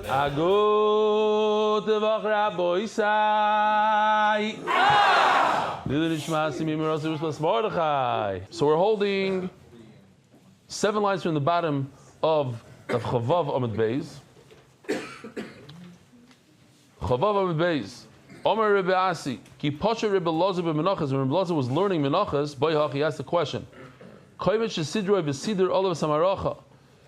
Agut Voch Rabbi Isai. So we're holding 7 lines from the bottom of Chavav Amud Beis. Chavav Amud Beis. Omer Rebbe Asi. Ki Pasha Rebbe Loza b'Menachos. When Rebbe Loza was learning Menachos, Boyach, he asked the question. Kovetz shesidroi v'sidr olav samaracha.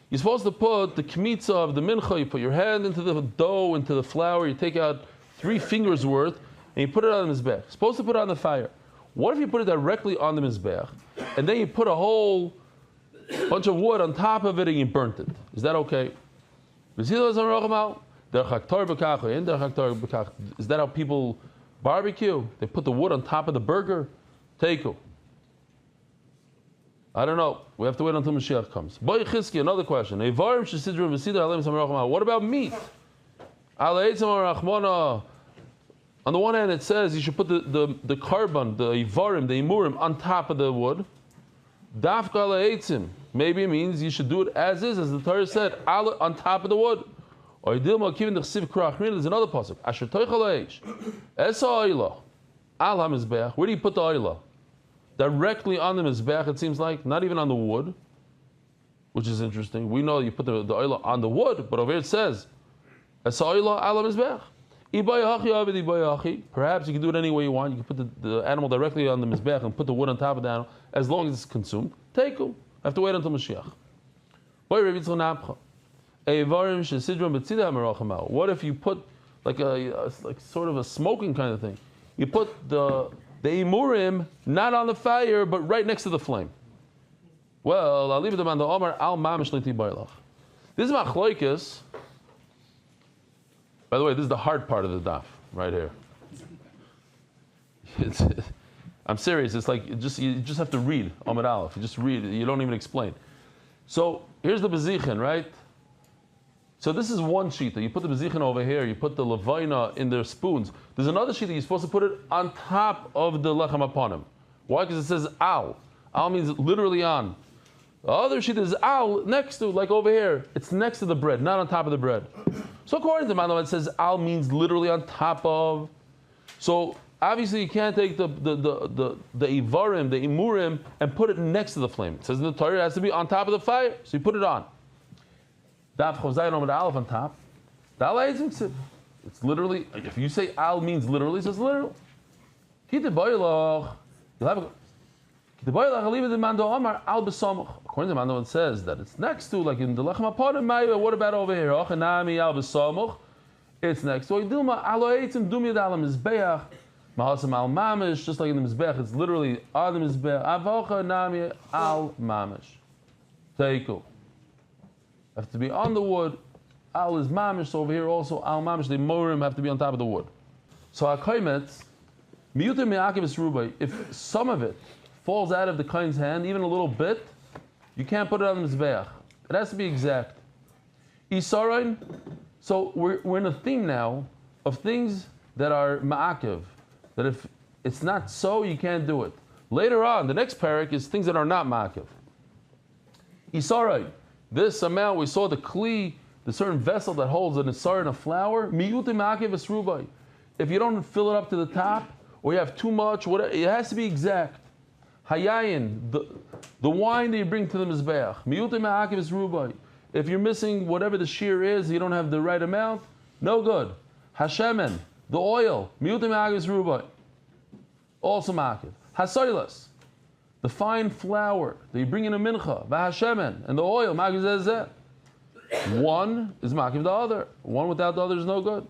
You're supposed to put the kmitza of the mincha, you put your hand into the dough, into the flour, you take out 3 fingers worth, and you put it on the mizbech. You're supposed to put it on the fire. What if you put it directly on the mizbech, and then you put a whole bunch of wood on top of it and you burnt it? Is that okay? Is that how people barbecue? They put the wood on top of the burger? Teiku. I don't know. We have to wait until Mashiach comes. Boy Chizki, another question. What about meat? On the one hand, it says you should put the carbon, the ivarim, the imurim on top of the wood. Maybe it means you should do it as is, as the Torah said, on top of the wood. Or there's another pasuk. Where do you put the oila? Directly on the mizbech, it seems like, not even on the wood, which is interesting. We know you put the oila on the wood, but over here it says, perhaps you can do it any way you want. You can put the animal directly on the mizbech and put the wood on top of the animal, as long as it's consumed. Teiku. Have to wait until Mashiach. What if you put like sort of a smoking kind of thing? You put the imurim not on the fire, but right next to the flame. Well, I'll leave it on the Omar al mamish liti bailach. This is machlokes. By the way, this is the hard part of the daf right here. I'm serious. It's like you just have to read Amud Aleph. You just read it. You don't even explain. So here's the bezichin, right? So this is one sheet that you put the bezichin over here. You put the levina in their spoons. There's another sheet that you're supposed to put it on top of the lechem aponim. Why? Because it says al. Al means literally on. The other sheet is al next to, like over here. It's next to the bread, not on top of the bread. So according to Manam, it says al means literally on top of. So obviously you can't take the ivarim, the imurim, and put it next to the flame. It says in the Torah it has to be on top of the fire, so you put it on. Daf Chozayin Omid Aleph on top. It's literally, if you say al means literally, it says literal. You'll have a according to the Mando, it says that it's next to, like in the Lechem Aponim. What about over here? It's next to just like in the Mizbech, it's literally on the Mizbech. Avocha nami al mamish. Teiku. Have to be on the wood. Al is mamish. So over here also al mamish. The morim have to be on top of the wood. So akaimet miyuter me'akiv is rubai. If some of it falls out of the kain's hand, even a little bit, you can't put it on the Mizbeach. It has to be exact. Isarain. So we're in a theme now of things that are ma'akiv. That if it's not so, you can't do it. Later on, the next parak is things that are not ma'akiv. Isarai, this amount, we saw the kli, the certain vessel that holds an isar and a flour, miyutim ma'akiv is rubai. If you don't fill it up to the top, or you have too much, whatever, it has to be exact. Hayayin, the wine that you bring to the mizbeach, miyutim ma'akiv is rubai. If you're missing whatever the shear is, you don't have the right amount, no good. Hashemen, the oil, miyutim ma'akiv is rubai, also ma'akiv. Hasoilas, the fine flour that you bring in a mincha, v'hashemen, and the oil, ma'akiv zezeh. One is ma'akiv the other. One without the other is no good.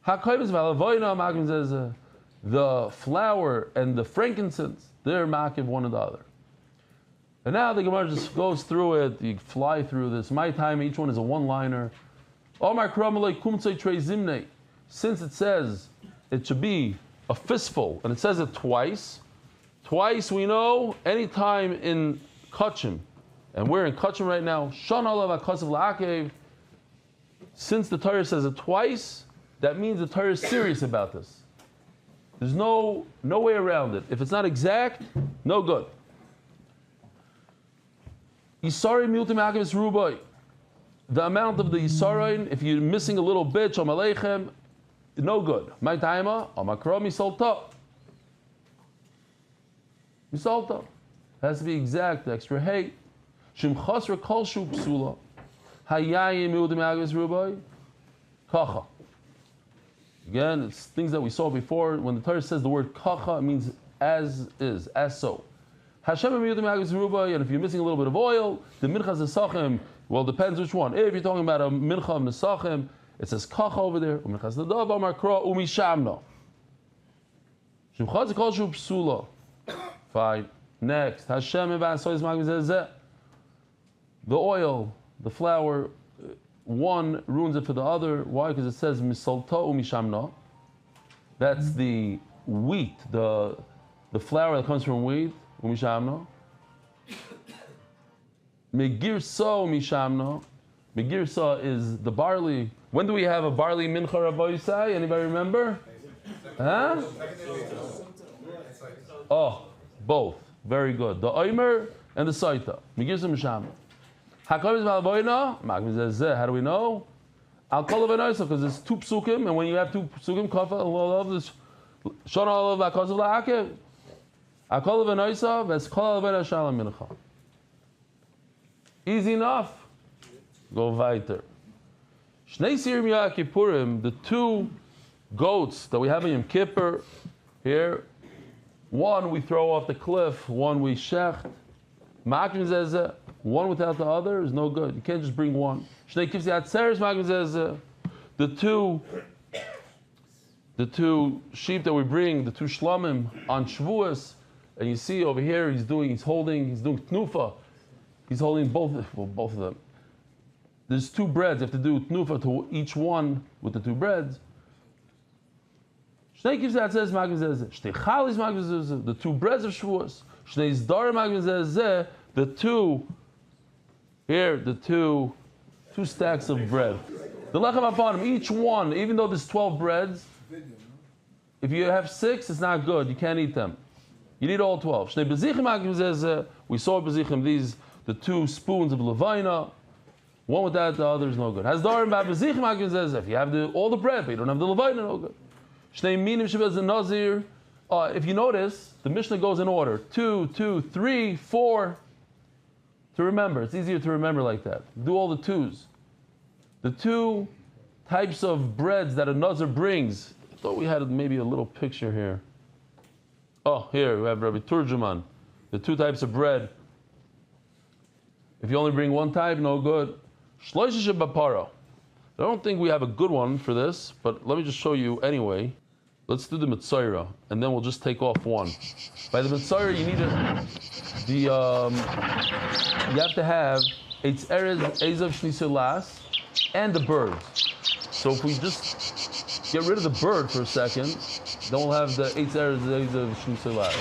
Hakoyim v'alavoyna ma'akiv zezeh. The flour and the frankincense, they're ma'akiv one and the other. And now the Gemara just goes through it. You fly through this. My time, each one is a one-liner. Since it says it should be a fistful, and it says it twice. Twice we know, anytime in Kachim, and we're in Kachim right now, since the Torah says it twice, that means the Torah is serious about this. There's no way around it. If it's not exact, no good. Isari multi ma'akiv is rubai. the amount of the Yisarain, if you're missing a little bit, Shalom Aleichem, no good. My taima, Amakra Misalta. Misalta. Has to be exact, extra hey. Shim Chasra Kol Shu Psula. Hayayim Yudim Agis Rubai. Kacha. Again, it's things that we saw before. When the Torah says the word kacha, it means as is, as so. Hashem and if you're missing a little bit of oil, the minchas nesachim, well, depends which one. If you're talking about a mincha of nesachim, it says kacha over there. Minchas nadav amakra umishamno. Shimchaz kol shu psula. Fine. Next, Hashem evasois magim zeh. The oil, the flour, one ruins it for the other. Why? Because it says misalta umishamna. That's the wheat, the flour that comes from wheat. Umishamna. Megirsa umishamna. Megirsa is the barley. When do we have a barley mincha Rabbi Yisai? Anybody remember? Huh? Oh, both. Very good. The Omer and the Saita. Megirsa umishamna. Hakaviz malavoina. Magmi zeh. How do we know? Al kol v'noisa, because it's two psukim, and when you have two psukim, kafa love this shana olav v'akazav la'akev. Akol v'noisa v'eskol v'na shalom mincha. Easy enough. Go weiter. Shnei sirim Yom Kippurim, the two goats that we have in Yom Kippur here, one we throw off the cliff, one we shecht. Ma'akim zeh. One without the other is no good. You can't just bring one. Shnei kivsi atzeres ma'akim zeh. The two sheep that we bring, the two shlamim on Shavuos, and you see over here he's doing tnufa. He's holding both of them. There's two breads. You have to do tnufa to each one with the two breads. Shnei kivsi atzeres ma'akim zeh. Shnei chalis ma'akim zeh. The two breads of Shavuos. Shnei zdar ma'akim zeh. The two stacks of bread. The lechem apanim, each one, even though there's 12 breads, if you have 6, it's not good. You can't eat them. You need all 12. Shnei bezichim, we saw bezichim, these, the 2 spoons of levina. One without the other is no good. Hasdarim ba bezichim, if you have all the bread, but you don't have the levina, no good. Shnei minim shebez nazir. If you notice, the Mishnah goes in order. 2, 2, 3, 4. To remember, it's easier to remember like that. Do all the 2s. The 2 types of breads that a Nazir brings. I thought we had maybe a little picture here. Oh, here we have Rabbi Turjuman. The 2 types of bread. If you only bring one type, no good. Shloisha bapara. I don't think we have a good one for this, but let me just show you anyway. Let's do the Mitzayra, and then we'll just take off one. By the Mitzayra, you need you have to have Eitz Erez, Ezav, Shniselas, and the birds. So if we just get rid of the bird for a second, then we'll have the Eitz Erez, Ezav, Shniselas.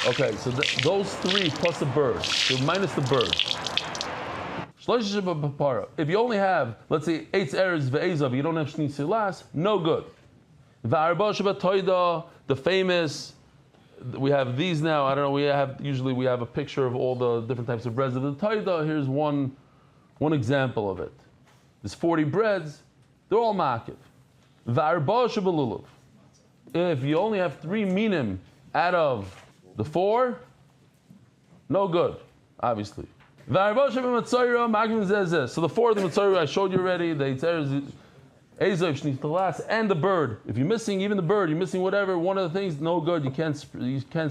Okay, so those 3 plus the bird, so minus the bird. If you only have, let's say, Eitz Erez ve'ezav, you don't have Shni Silas, no good. The famous, we have these now, I don't know, usually we have a picture of all the different types of breads of the Taida. Here's one example of it. There's 40 breads, they're all ma'akiv. If you only have 3 minim out of the 4, no good, obviously. So the 4 of the Mitzayra I showed you already, the Ezav, Shnistalas, and the bird. If you're missing even the bird, you're missing whatever, one of the things, no good. You can't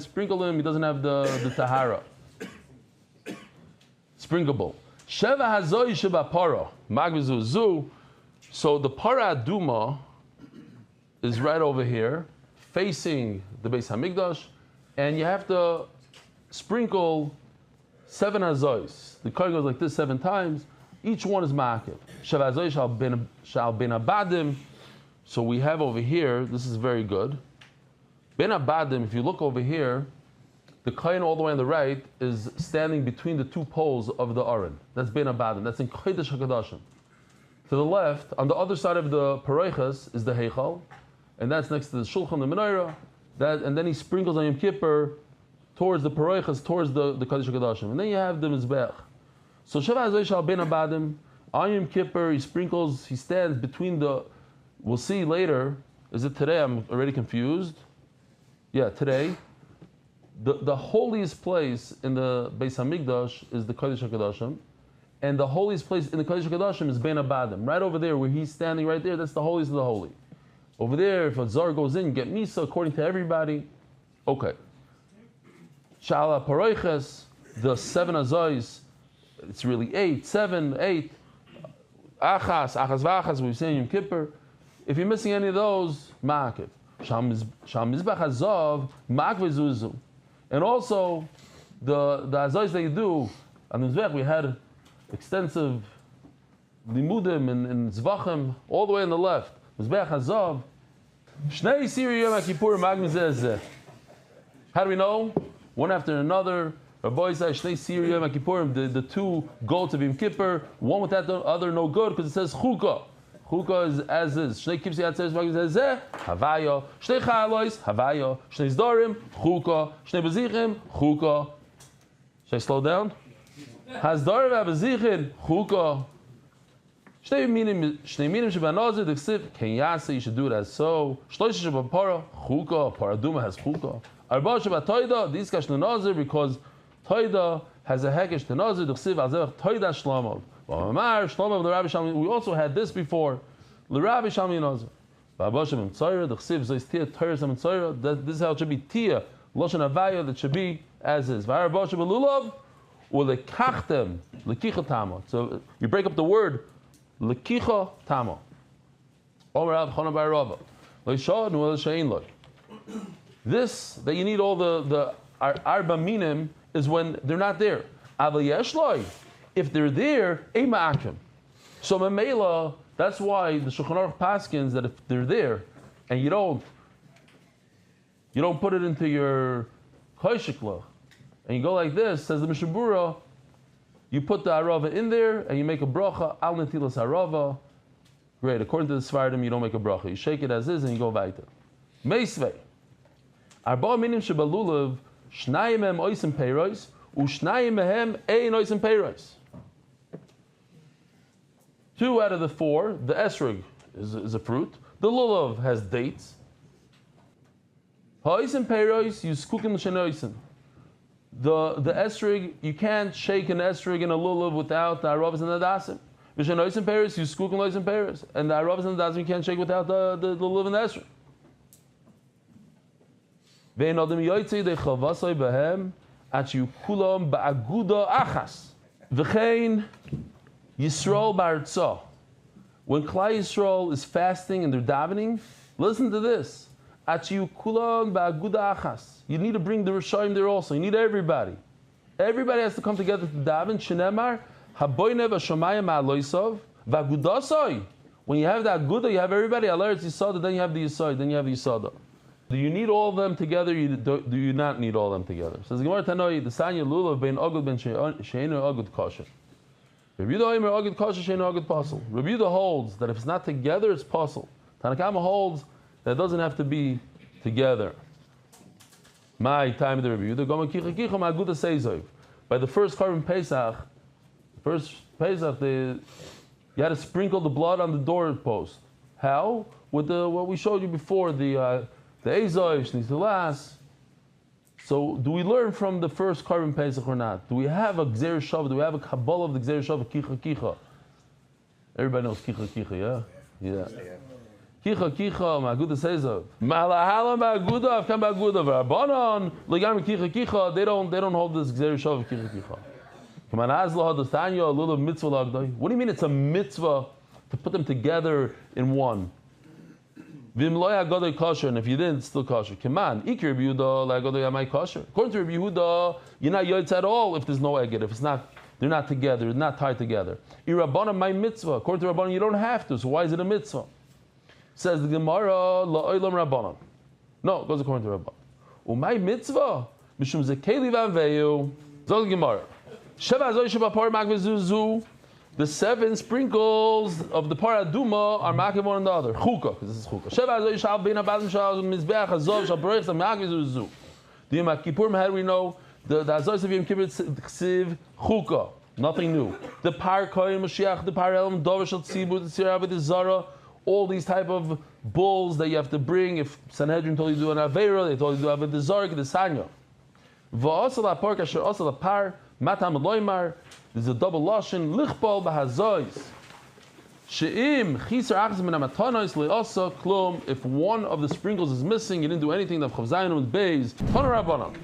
sprinkle him, he doesn't have the tahara. Sprinkable. Sheva hazoi sheba para. Magvizu. So the para aduma is right over here, facing the Beis Hamikdash, and you have to sprinkle 7 hazois. The Kohen goes like this 7 times. Each one is ma'akiv. Shav hazoi shal ben abadim. So we have over here, this is very good. Ben abadim, if you look over here, the Kohen all the way on the right is standing between the 2 poles of the Aron. That's ben abadim. That's in Kodesh HaKadoshim. To the left, on the other side of the Paroichas, is the Heichal, and that's next to the Shulchan, the Menorah. and then he sprinkles on Yom Kippur towards the Paroichas, towards the Kodesh HaKadoshim. And then you have the Mizbech. So Sheva Hazoi Shal Ben Abadim, on Yom Kippur, he stands between we'll see later, is it today? I'm already confused. Yeah, today. The holiest place in the Beis HaMikdash is the Kodesh HaKadoshim, and the holiest place in the Kodesh HaKadoshim is Ben Abadim. Right over there, where he's standing right there, that's the holiest of the holy. Over there, if a Zar goes in, you get Misa according to everybody. Okay. Shala Paroiches, the 7 Azois, it's really 8, 7, 8. Achas Vachas, we've seen Yom Kippur. If you're missing any of those, Ma'akiv. Sham Mizbach Hazav, Ma'akiv Zuzu. And also, the Azois that you do, on the Mizbech, we had extensive limudim and zvachim all the way on the left. Mizbech Hazav. Shnei Siri Yom HaKippur Magim Zeh. How do we know? One after another. Rabbi says Shnei Siri Yom HaKippurim. The two goats of Yom Kippur. One without the other, no good, because it says Chukah. Chukah is as is. Shnei Kipsi Atzeres Magim Zeh. Havaya. Shnei Chalois. Havaya. Shnei Zdorim. Chukah. Shnei Bezichim. Chukah. Should I slow down? Hazdorim HaBezichin. Chukah. Shnei minim shebanazir d'ksiv kenyasa. You should do it as so. Shloisha shebapara chukah. Paraduma has chukah. Arba shebatoida diskash nenazir because toida has a hekesh to nazir d'ksiv azevach toida shlomov. V'amar shlomov l'Rabbi Shalmi. We also had this before. L'Rabbi Shalmi nazir. V'arba shebemtzayir d'ksiv zois tia toiras amtzayir. This is how it should be tia loshen avaya that should be as is. V'arba shebelulav u'lekachtem lekichatama. So you break up the word. Lekicha tamo. This that you need all the arba minim is when they're not there. If they're there, ema akim. So memela, that's why the Shulchan Aruch paskins that if they're there and you don't put it into your koshikla and you go like this, says the Mishabura. You put the arava in there and you make a bracha al netilas arava. Great. According to the Sfardim, you don't make a bracha. You shake it as is and you go weiter. Meisvei. Arba minim shebalulav shnayim mehem oisim peiros u'shnayim mehem ein oisim peiros. 2 out of the 4, the esrog is a fruit. The lulav has dates. Ha'oisim peiros you skukim l'shenoisim. The esrig, you can't shake an esrig in a lulav without the aravas and the dasim. V'shenois in Paris, you skook and lois in Paris, and the aravas and the dasim you can't shake without the lulav and the esrig. Ve'en adam yoytzei de chavasoi behem at you kulam ba'aguda achas. V'chein Yisrael ba'artzah. When Klai Yisrael is fasting and they're davening, listen to this. You need to bring the Rishayim there also. You need everybody. Everybody has to come together to daven. Shenemar haboynev hashamayim ha'aloisav v'agudasoi. When you have the aguda, you have everybody. Alaretz yisada, then you have the yisod, then you have the yisada. Do you need all of them together? Do you not need all of them together? Says Gemara Tanoi, the Sanya Lulav ben Agud ben Sheinu Agud Kasha. Rabbi Yehuda Omer Agud Kasha Sheinu Agud Pasal. Rabbi Yehuda holds that if it's not together, it's Pasal. Tanakama holds that it doesn't have to be together. My time of the review. By the first Korban Pesach, you had to sprinkle the blood on the doorpost. How? With what we showed you before, the Ezoiv, Shnisalas. So, do we learn from the first Korban Pesach or not? Do we have a Gzer Shav? Do we have a Kabbalah of the Gzer Shav, Kicha Kicha? Everybody knows Kicha Kicha, yeah? Yeah. Kicha Kicha, Ma'aguda Sezov. Ma'alahala Ma'aguda, I've come Ma'aguda. V'Rabbanon, L'gam Kicha Kicha, they don't hold this Gzer Shav of Kicha Kicha. What do you mean it's a mitzvah to put them together in one? And if you didn't, it's still kosher. According to Rabbi Yehuda, you're not yotz at all if there's no eged. If it's not, they're not together, they're not tied together. My mitzvah. According to Rabbanon, you don't have to. So why is it a mitzvah? Says the Gemara, la'olam Rabbanon. No, it goes according to Rabbanon. My mitzvah, mishum zekeli v'aveyu. Zog the Gemara. Sheva zoy sheba par magvezuzu. The 7 sprinkles of the paraduma are making one another. Chuka, because this is chuka. Sheva azoy shal bein abadim shal mizbeach azov shal bereich shal me'akiv zuzu. The Yom Kippurim, how do we know? The azoy of Yom Kippur ksiv chuka. Nothing new. The par koyin Mashiach, the par elam dover shal tzibur, the tzira the zara. All these type of bulls that you have to bring. If Sanhedrin told you to do an avera, they told you to do the zarek, the sanya. Va'asal apar kasher asal apar matam loymar. There's a double lashon lichbal b'hazois. She'im chisar achas min hamatanos le'asa klum. If one of the sprinkles is missing, you didn't do anything. That chavzayin with beis tana rabbanan.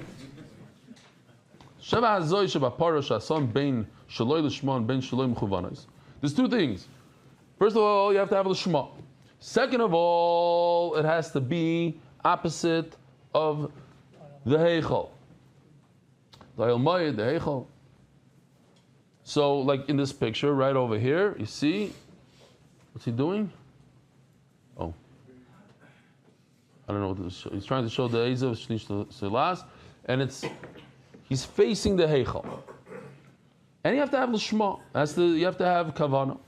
Sheva hazois sheba parash asan bein shaloi l'shman bein shaloi mechuvanos. There's 2 things. First of all, you have to have the shema. Second of all, it has to be opposite of the heichal. The Ilmayid, the heichal. So, like in this picture, right over here, you see, what's he doing? Oh. I don't know what this is. He's trying to show the Ezav Shlish Selas, and he's facing the heichal. And you have to have the shema. You have to have kavanah.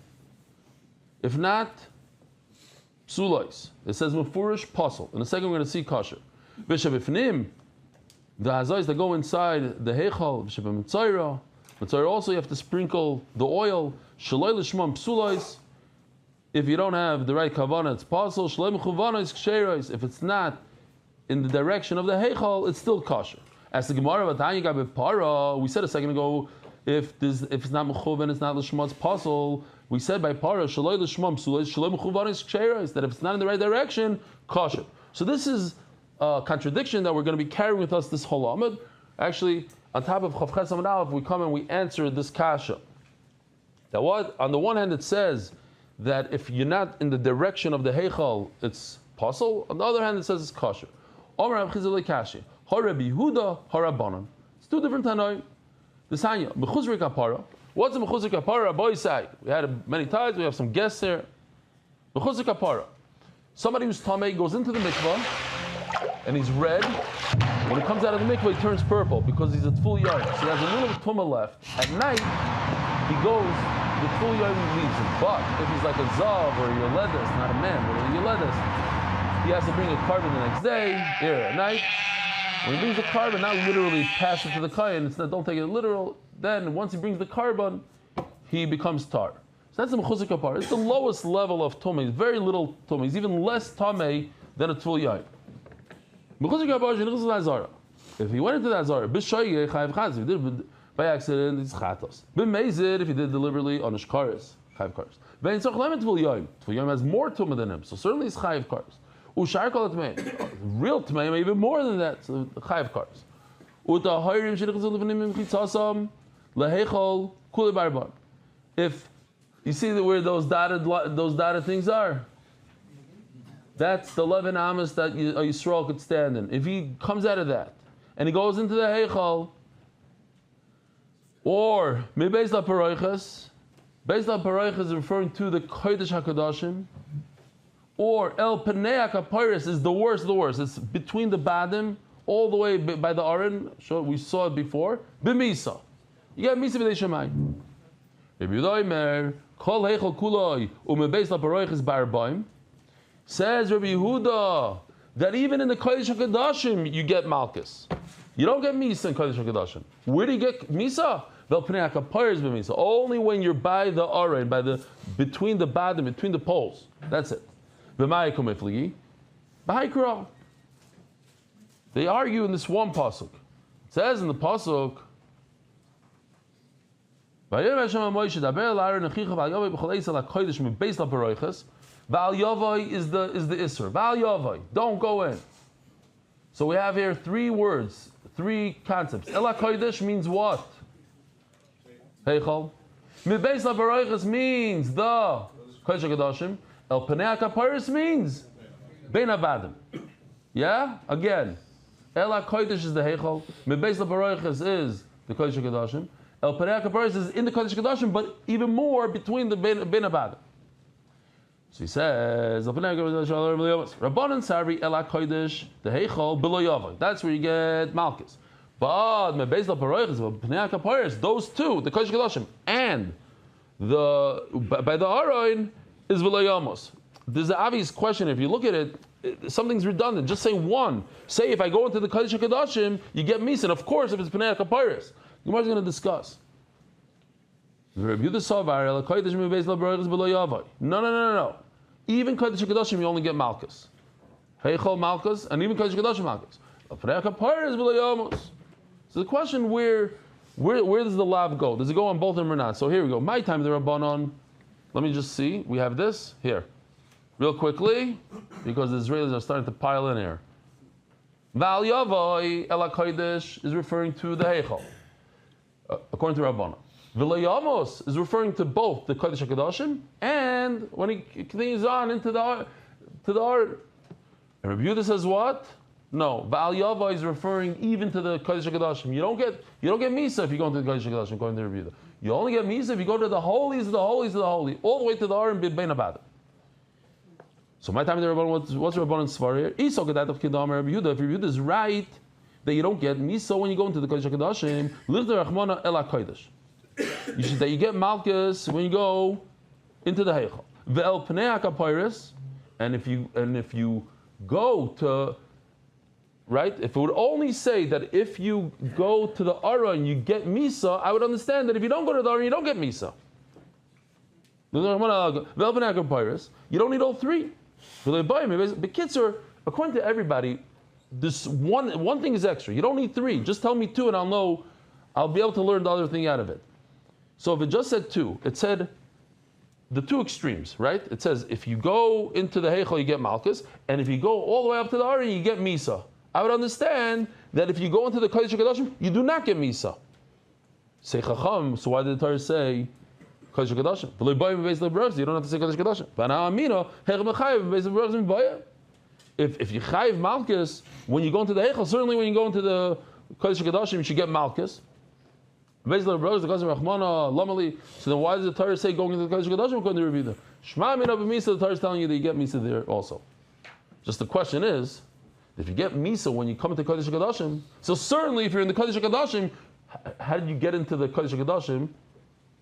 If not, psulais. It says mefurish pasul. In a second, we're going to see kosher. V'shavifnim, the hazais that go inside the heichal. V'shavim mitzayra also you have to sprinkle the oil. Shaloi l'shmam psulais. If you don't have the right kavanah, it's pasul. Shaloi mechuvanos ksheros. If it's not in the direction of the heichal, it's still kosher. As the Gemara Vatanya Gabe Para, we said a second ago, if it's not mechuvan, it's not l'shma, it's pasul. We said by para shaloi l'shmam psulais shaloi mechuvanos ksheros, that if it's not in the right direction, kosher. So this is a contradiction that we're going to be carrying with us this whole amud. Actually, on top of Chav Ches Amud Aleph, we come and we answer this kasha. That what? On the one hand, it says that if you're not in the direction of the heichal, it's pasul. On the other hand, it says it's kosher. Omer Rav Chizah leKashi. Harabi Yehuda Harabanan. It's 2 different tanoi. The Sanya mechuzrik kapara. What's a mechuzrik kapara? Boy say we had many times. We have some guests here. Mechuzrik kapara. Somebody who's tamei goes into the mikvah and he's red. When he comes out of the mikvah, he turns purple because he's at full yard. So he has a little tumah left. At night, he goes the full yard leaves him. But if he's like a zav or a yoledes, not a man, but a yoledes, he has to bring a carbon the next day. Here at night. When he brings the carbon, not literally pass it to the kayin, don't take it literal. Then, once he brings the carbon, he becomes tar. So that's the mechuzik kapar. It's the lowest level of tumah. Very little tumah. It's even less tamei than a tful yayin. Mechuzik kapar shenichus l'azara. If he went into the azara, b'shoyeh chayav chaz. If he did it by accident, it's chatos. B'meizid, if he did deliberately on shkaris, chayav karis. Ve'in tzarch lemen tful yayin. Tful yayin has more tumah than him, so certainly it's chayav karis. Ushar kol atmei. Real tmei, even more than that. So chayav karis. Uta hayrim shenichus l'vnim chitzasam lehechol kuli barban. If you see where those dotted things are, that's the 11 amas that a Yisrael could stand in. If he comes out of that and he goes into the heichal, or beis laparoiches, beis laparoiches is referring to the kodesh hakadashim, or el penei hakapiris is the worst of the worst. It's between the badim all the way by the aron. We saw it before. B'misa, you got misa b'dei shemayim. Rabbi Yehuda Omer, kol heichal kuloi umebeis laparoiches barbaim. Says Rabbi Yehuda that even in the Kodesh HaKadoshim you get Malchus. You don't get Misa in Kodesh HaKadoshim. Where do you get Misa? Only when you're by the Aron, between the Badim, between the poles. That's it. They argue in this one pasuk. It says in the pasuk, Val Yavai is the Isser. Val Yavai, don't go in. So we have here 3 words, 3 concepts. Ela Kodesh means what? Heichal. Mibeis LaBaroiches means the Kodesh HaKadoshim. El Penei HaKaparis means Bein Avadim. Yeah? Again. Ela Kodesh is the Heichal. Mibeis LaBaroiches is the Kodesh HaKadoshim. El Penei HaKaparis is in the Kodesh HaKadoshim, but even more between the Bein Avadim. So he says, Rabbanan Sarvi Ela Kodesh, the Heichal, below Yavai. That's where you get Malchus. But Mebeis LaParoiches, Pnei HaKaparis, those 2, the Kodesh HaKadoshim, and by the Aron is v'layamos. There's an obvious question. If you look at it, something's redundant. Just say one. Say if I go into the Kodesh HaKadoshim, you get Misa. And of course, if it's Pnei HaKapiris, the Gemara is going to discuss. No. Even Kodesh HaKadoshim, you only get Malchus. Heichal Malchus, and even Kodesh HaKadoshim Malchus. Pnei HaKapiris v'layamos. So the question, where does the lav go? Does it go on both of them or not? So here we go. My time the Rabbanon. Let me just see. We have this here. Real quickly, because the Israelis are starting to pile in here. Val Yavai Ela Kodesh is referring to the Heichal, according to Rabbanon. V'layamos is referring to both the Kodesh HaKadoshim and when he continues on into the Art. And Rabbi Yehuda says what? No, Val Yavai is referring even to the Kodesh HaKadoshim. You don't get Misa if you go into the Kodesh HaKadoshim, according to Rabbi Yehuda. You only get Misa if you go to the holies of the holies of the holy, all the way to the Aron Bein Abad. So my time the Rabbanon, what's Rabbanon's svar here? If Rabbi Yehuda is right that you don't get Misa when you go into the Kodesh HaKadoshim, Lichner Rachmana Ela Kodesh. That you get Malchus when you go into the Heichal. Ve'el Pnei HaKapiris, and if you go to, right? If it would only say that if you go to the Aron you get Misa, I would understand that if you don't go to the Aron you don't get Misa. You don't need all three. Bekitzer, according to everybody, this one thing is extra. You don't need three. Just tell me two and I'll know, I'll be able to learn the other thing out of it. So if it just said two, it said the two extremes, right? It says if you go into the Heichal, you get Malchus, and if you go all the way up to the Aron, you get Misa. I would understand that if you go into the Kodesh HaKadoshim, you do not get Misa. Say Chacham, so why did the Torah say Kodesh HaKadoshim? You don't have to say Kodesh HaKadoshim. If you chayiv Malchus, when you go into the Heichal, certainly when you go into the Kodesh HaKadoshim, you should get Malchus. So then why does the Torah say going into the Kodesh HaKadoshim according to Rebbe? Shema Mina b'Misa, the Torah is telling you that you get Misa there also. Just the question is, if you get Misa when you come into Kodesh HaKadoshim, so certainly if you're in the Kodesh HaKadoshim, how did you get into the Kodesh HaKadoshim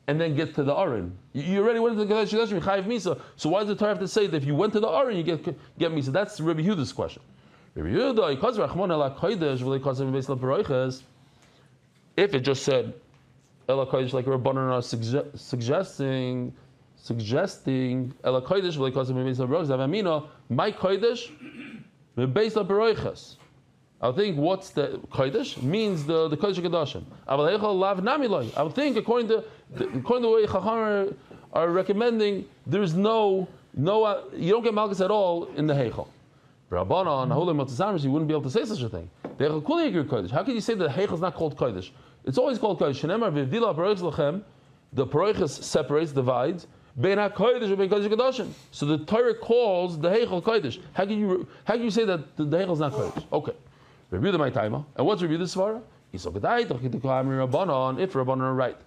and then get to the Aron? You already went into the Kodesh HaKadoshim, you chayiv Misa. So why does the Torah have to say that if you went to the Aron, you get Misa? That's Rabbi Yehuda's question. Rabbi Yehuda, if it just said Ela Kodesh, like Rabbanan are suggesting Ela Kodesh, my Kodesh, I think what's the Kodesh means the Kodesh HaKadoshim. I would think according to the way Chacham are recommending, there's no you don't get Malchus at all in the Heichal. Rabbanan, you wouldn't be able to say such a thing. How can you say that Heichal is not called Kodesh? It's always called Kodesh. The Paroiches separates, divides. So the Torah calls the Heichal Kodesh. How can you say that the Heichal is not Kodesh? Okay. Review my timer. And what's review this svara? If Rabbanan are right.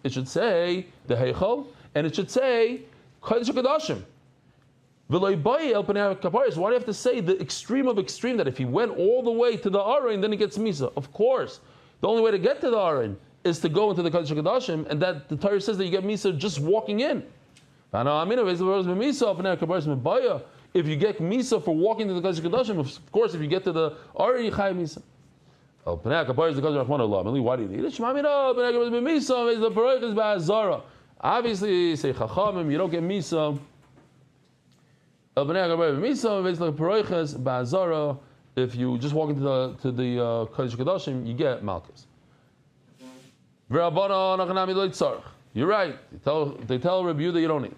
It should say the Heichal, and it should say Kodesh HaKadoshim. Why do you have to say the extreme of extreme, that if he went all the way to the Aron, then he gets Misa? Of course. The only way to get to the Aron is to go into the Kodesh HaKadoshim, and that the Torah says that you get Misa just walking in. If you get Misa for walking to the Kodesh HaKadoshim, of course, if you get to the Aron, you chayiv Misa. Why do you need it? Obviously, say Chachamim, you don't get Misa. If you just walk into the Kodesh HaKadoshim, you get Malchus. You're right. They tell Rabbi Yehuda you don't need.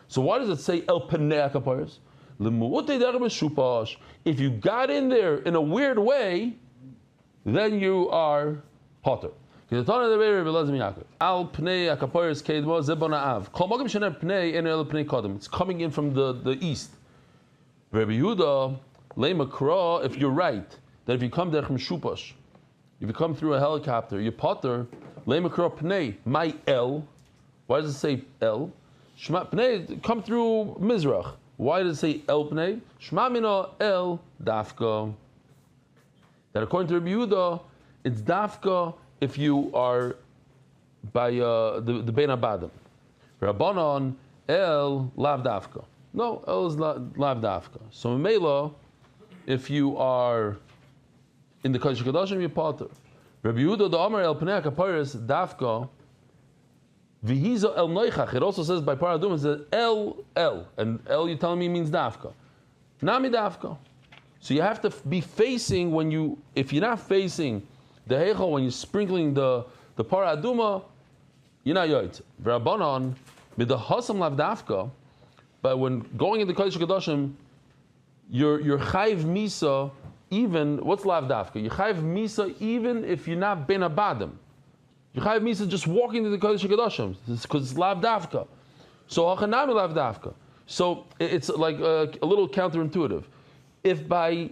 So why does it say El Pnei HaKapiros? If you got in there in a weird way, then you are potter. It's coming in from the east. Rabbi Yehuda, if you're right, that if you come there from Shupash, if you come through a helicopter, you're potter, pnei, my El. Why does it say El? Shema pnei, come through Mizrach. Why does it say El pnei? Shema mina El dafka. That according to Rabbi Yehuda, it's dafka if you are by the Bein Abadim. Rabbanon El Lav Dafka. No, El is Lav Dafka. So Mela, if you are in the Kodesh Kodashim, you're Potter. Rabbi Yehuda the Amar El Pnei Kaparis Dafka V'hiza El Noichach. It also says by Paradum, it says El, and El you telling me means Dafka. Nami Dafka. So you have to be facing if you're not facing the Heichal when you're sprinkling the Paraduma, you're not Yoyt. V'Rabbanon with the Hasam Lav Dafka, but when going into Kodesh Kodashim, you're Chayv Misa. Even what's Lav Dafka? You Chayv Misa even if you're not Ben Abadim. You Chayv Misa just walking to the Kodesh HaKadoshim because it's Lav Dafka. So Hachanami Lav Dafka. So it's like a little counterintuitive. If by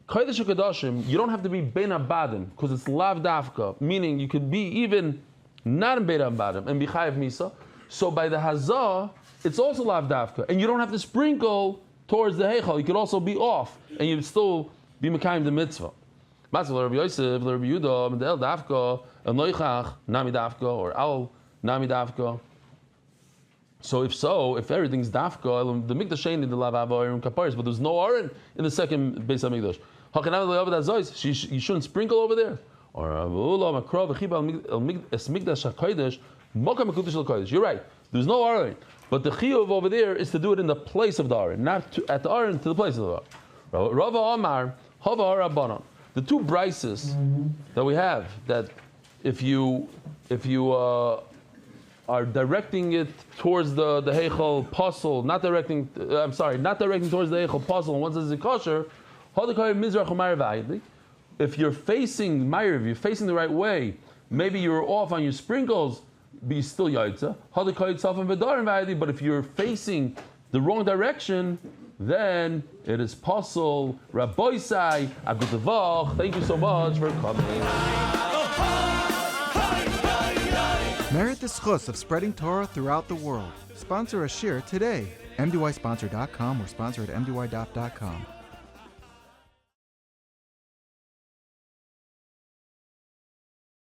Kodesh HaKadoshim you don't have to be Ben Abadim because it's Lav Dafka, meaning you could be even not in Ben Abadim and be Chayv Misa. So by the Hazah it's also Lav Dafka, and you don't have to sprinkle towards the Heichal. You could also be off, and you'd still be Mekayim the mitzvah. Matzah Rabbi Yosef, Rabbi Yehuda, El Dafka, El Noichach, Nami Dafka, or Al Nami Dafka. So if everything's Dafka, the Mikdash ain't in the Lav Avorim Kaparis, but there's no Aron in the second Beis HaMikdash. Hakanam Le'avad Azois, you shouldn't sprinkle over there. Or Avula Makrov Echiba El Mikdash HaKodesh, Mokam HaKudesh HaKodesh. You're right. There's no Aron. But the chiyuv over there is to do it in the place of the Aron, not at the Aron, to the place of the Aron. Rava Amar, Hava Rabbanon. The two brises that we have, that if you are directing it towards the Heichal Puzzle, not directing towards the Heichal Puzzle, and one says it's kosher, if you're facing Ma'ariv, you're facing the right way, maybe you're off on your sprinkles, be still yaitza. But if you're facing the wrong direction, then it is possible. Rabbi Sai, Voch. Thank you so much for coming. Merit the schus of spreading Torah throughout the world. Sponsor a shir today. MDYsponsor.com or sponsor at MDY.com.